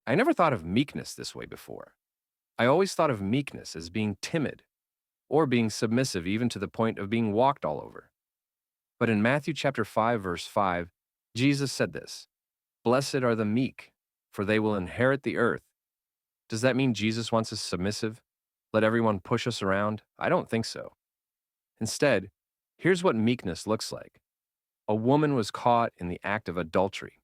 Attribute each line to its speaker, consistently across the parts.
Speaker 1: I never thought of meekness this way before. I always thought of meekness as being timid or being submissive even to the point of being walked all over. But in Matthew chapter 5 verse 5, Jesus said this, "Blessed are the meek, for they will inherit the earth." Does that mean Jesus wants us submissive? Let everyone push us around? I don't think so. Instead, here's what meekness looks like. A woman was caught in the act of adultery.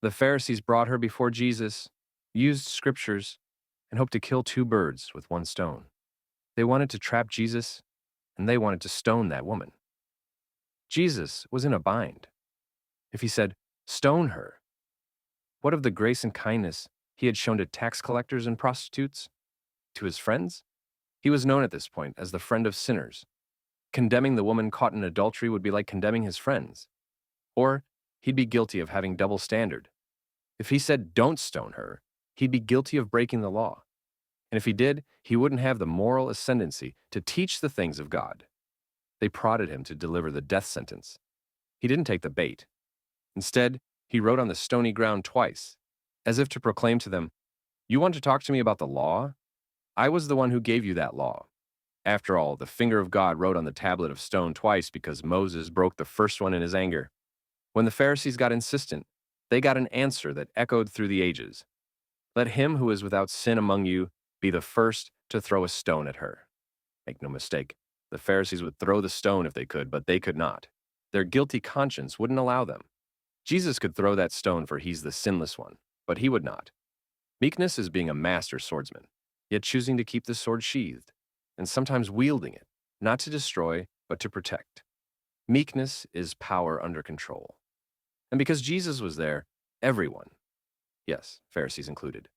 Speaker 1: The Pharisees brought her before Jesus, used scriptures, and hoped to kill two birds with one stone. They wanted to trap Jesus, and they wanted to stone that woman. Jesus was in a bind. If he said, "Stone her," what of the grace and kindness he had shown to tax collectors and prostitutes? To his friends? He was known at this point as the friend of sinners. Condemning the woman caught in adultery would be like condemning his friends. Or he'd be guilty of having double standard. If he said, "Don't stone her," he'd be guilty of breaking the law. And if he did, he wouldn't have the moral ascendancy to teach the things of God. They prodded him to deliver the death sentence. He didn't take the bait. Instead, he wrote on the stony ground twice, as if to proclaim to them, "You want to talk to me about the law? I was the one who gave you that law." After all, the finger of God wrote on the tablet of stone twice because Moses broke the first one in his anger. When the Pharisees got insistent, they got an answer that echoed through the ages. "Let him who is without sin among you be the first to throw a stone at her." Make no mistake, the Pharisees would throw the stone if they could, but they could not. Their guilty conscience wouldn't allow them. Jesus could throw that stone for he's the sinless one, but he would not. Meekness is being a master swordsman, yet choosing to keep the sword sheathed, and sometimes wielding it, not to destroy, but to protect. Meekness is power under control. And because Jesus was there, everyone, yes, Pharisees included,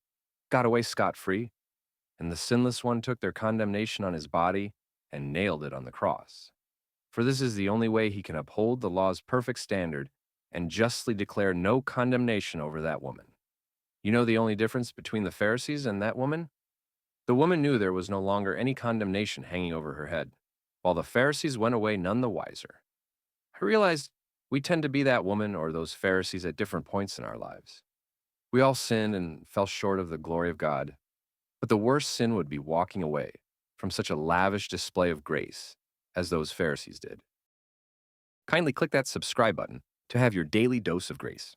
Speaker 1: got away scot-free, and the sinless one took their condemnation on his body and nailed it on the cross. For this is the only way he can uphold the law's perfect standard and justly declare no condemnation over that woman. You know the only difference between the Pharisees and that woman? The woman knew there was no longer any condemnation hanging over her head, while the Pharisees went away none the wiser. I realized we tend to be that woman or those Pharisees at different points in our lives. We all sinned and fell short of the glory of God, but the worst sin would be walking away from such a lavish display of grace as those Pharisees did. Kindly click that subscribe button to have your daily dose of grace.